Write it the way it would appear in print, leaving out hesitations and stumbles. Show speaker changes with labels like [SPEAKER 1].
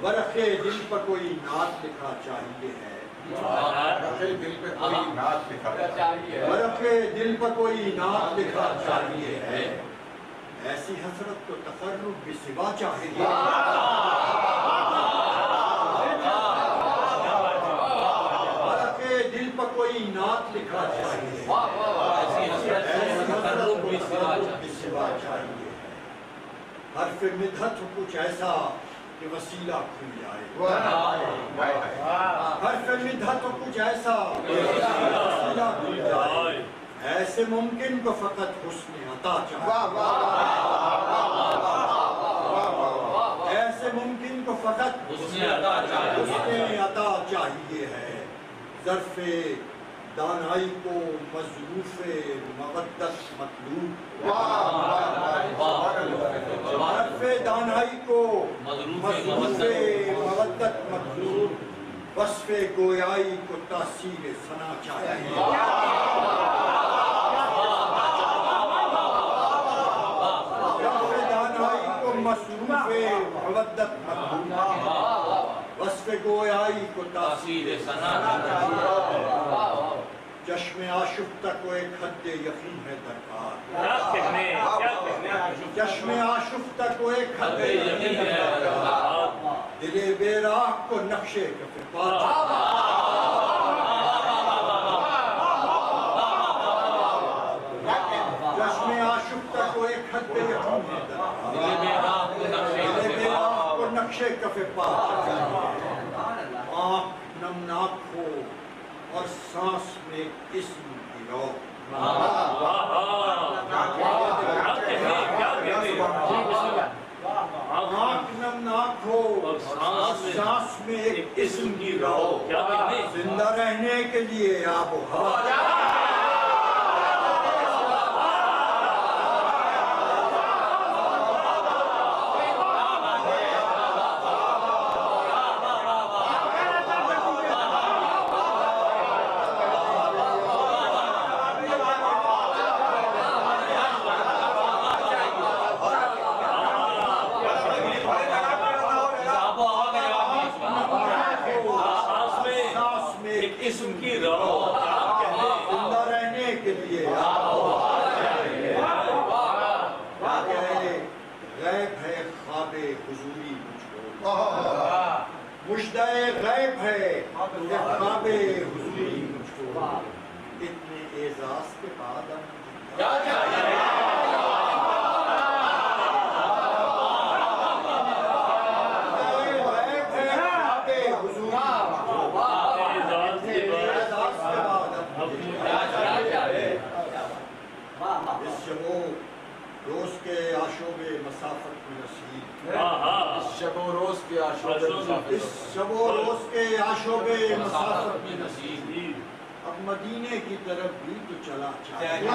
[SPEAKER 1] برق دل پر کوئی نعت لکھا چاہیے ہے،
[SPEAKER 2] برق دل پہ کوئی نعت لکھا چاہیے،
[SPEAKER 1] برق دل پر کوئی نعت لکھا چاہیے ہے، ایسی حسرت تو تقرب بھی سوا چاہیے، برق دل پر کوئی نعت لکھا چاہیے، ایسی حسرت تقرب بھی سوا چاہیے، حرف مدحت کچھ ایسا کہ وسیلہ کھل جائے، حرف مدحت کچھ ایسا کہ وسیلہ کھل جائے، ایسے ممکن کو فقط حسن عطا چاہیے، ایسے ممکن کو فقط حسن عطا چاہیے ہے، ظرف دانائی کو مظروف مودت مطلوب، ظرف دانائی کو مظروف مودت مطلوب، وصف گویائی کو تحصیل ثنا چاہیے، ظرف دانائی کو مظروف مودت مطلوب، وصف گویائی کو تحصیل ثنا چاہیے، چشم آشفتہ کو ایک حد یقین ہے درکار، چشم آشفتہ کو ایک حد یقین ہے درکار، دل بے راہ کو نقشے کف پا چاہیے، چشم آشفتہ کو ایک حد یقین ہے درکار، دل بے راہ کو نقشے کف پا چاہیے، آنکھ نمناک ہو اور سانس میں اسم کی رو، آنکھ نمناک ہو اور سانس میں ایک اسم کی رو، زندہ رہنے کے لیے آب و ہوا اسم کی رو، زندہ رہنے کے لیے غیب ہے خواب حضوری مجھ کو، مشدہ غیب ہے خواب حضوری مجھ کو، اتنے اعزاز کے بعد اس شب و روز کے آشوب مسافت میں نصیب،
[SPEAKER 2] اس شب و روز کے آشوب
[SPEAKER 1] مسافت میں نصیب، اب مدینے کی طرف بھی تو چلا چاہیے،